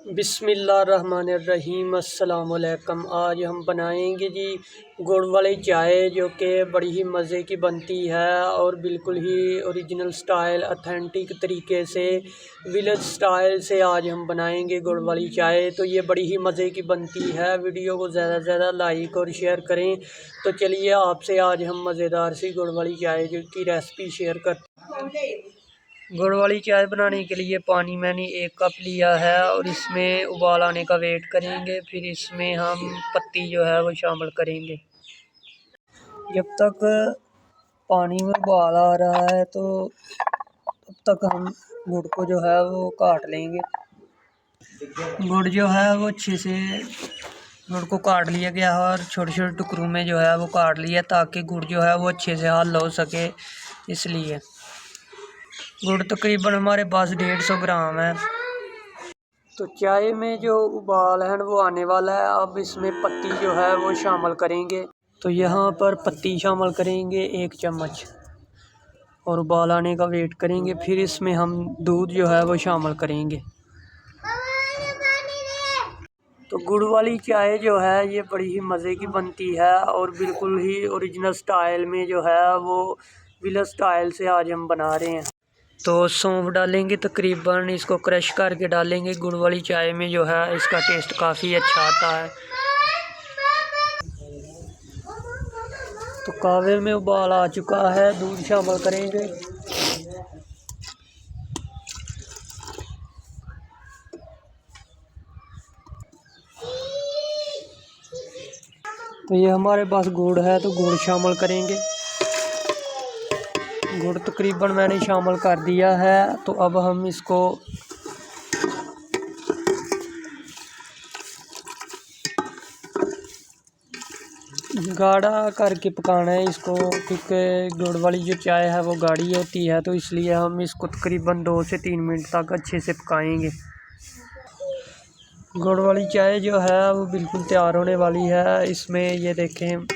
बिस्मिल्लाहिर्रहमानिर्रहीम। अस्सलाम वालेकुम। आज हम बनाएंगे जी गुड़ वाली चाय, जो कि बड़ी ही मज़े की बनती है और बिल्कुल ही ओरिजिनल स्टाइल अथेंटिक तरीके से विलेज स्टाइल से आज हम बनाएंगे गुड़ वाली चाय। तो ये बड़ी ही मज़े की बनती है। वीडियो को ज़्यादा से ज़्यादा लाइक और शेयर करें। तो चलिए आपसे आज हम मज़ेदार सी गुड़ वाली चाय की रेसिपी शेयर करते हैं। गुड़ वाली चाय बनाने के लिए पानी मैंने 1 कप लिया है और इसमें उबाल आने का वेट करेंगे। फिर इसमें हम पत्ती जो है वो शामिल करेंगे। जब तक पानी में उबाल आ रहा है तो तब तक हम गुड़ को जो है वो काट लेंगे। गुड़ जो है वो अच्छे से गुड़ को काट लिया गया है और छोटे छोटे टुकड़ों में जो है वो काट लिया, ताकि गुड़ जो है वो अच्छे से हल हो सके। इसलिए गुड़ तकरीबन हमारे पास 150 ग्राम है। तो चाय में जो उबाल है वो आने वाला है। अब इसमें पत्ती जो है वो शामिल करेंगे। तो यहाँ पर पत्ती शामिल करेंगे 1 चम्मच और उबाल आने का वेट करेंगे। फिर इसमें हम दूध जो है वो शामिल करेंगे। तो गुड़ वाली चाय जो है ये बड़ी ही मज़े की बनती है और बिल्कुल ही ओरिजिनल स्टाइल में जो है वो विलेज स्टाइल से आज हम बना रहे हैं। तो सौंफ डालेंगे, तकरीबन इसको क्रश करके डालेंगे। गुड़ वाली चाय में जो है इसका टेस्ट काफ़ी अच्छा आता है। तो कहवे में उबाल आ चुका है, दूध शामिल करेंगे। तो ये हमारे पास गुड़ है, तो गुड़ शामिल करेंगे। गुड़ तकरीबन मैंने शामिल कर दिया है। तो अब हम इसको गाढ़ा करके पकाना है इसको, क्योंकि गुड़ वाली जो चाय है वो गाढ़ी होती है। तो इसलिए हम इसको तकरीबन 2 से 3 मिनट तक अच्छे से पकाएंगे। गुड़ वाली चाय जो है वो बिल्कुल तैयार होने वाली है। इसमें ये देखें,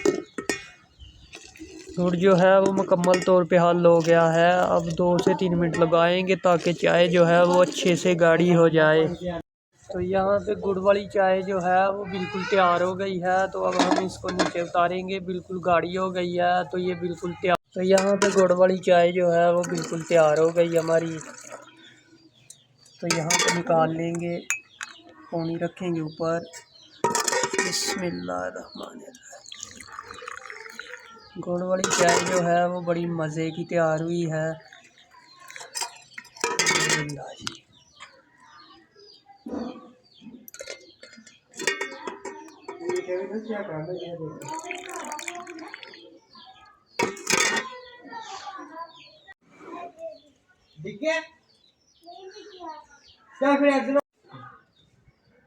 गुड़ जो है वो मुकम्मल तौर पे हल हो गया है। अब 2 से 3 मिनट लगाएंगे ताकि चाय जो है वो अच्छे से गाढ़ी हो जाए। तो यहाँ पे गुड़ वाली चाय जो है वो बिल्कुल तैयार हो गई है। तो अब हम इसको नीचे उतारेंगे। बिल्कुल गाढ़ी हो गई है, तो ये बिल्कुल तैयार। तो यहाँ पे गुड़ वाली चाय जो है वो बिल्कुल तैयार हो गई हमारी। तो यहाँ पे निकाल लेंगे, पानी रखेंगे ऊपर। बिस्मिल्लाहिर्रहमानिर्रहीम। गुड़ वाली चाय जो है वो बड़ी मज़े की तैयार हुई है।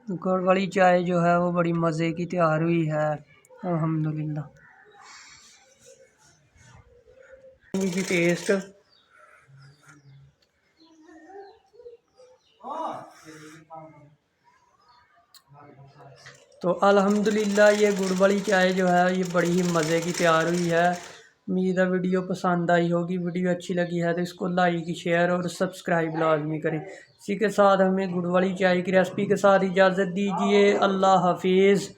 गुड़ वाली चाय जो है वो बड़ी मज़े की तैयार हुई है, अल्हम्दुलिल्लाह। जी टेस्ट तो अल्हम्दुलिल्लाह ये गुड़ वाली चाय जो है ये बड़ी ही मज़े की तैयार हुई है। उम्मीद है वीडियो पसंद आई होगी। वीडियो अच्छी लगी है तो इसको लाइक, शेयर और सब्सक्राइब लाजमी करें। इसी के साथ हमें गुड़ वाली चाय की रेसिपी के साथ इजाज़त दीजिए। अल्लाह हाफिज़।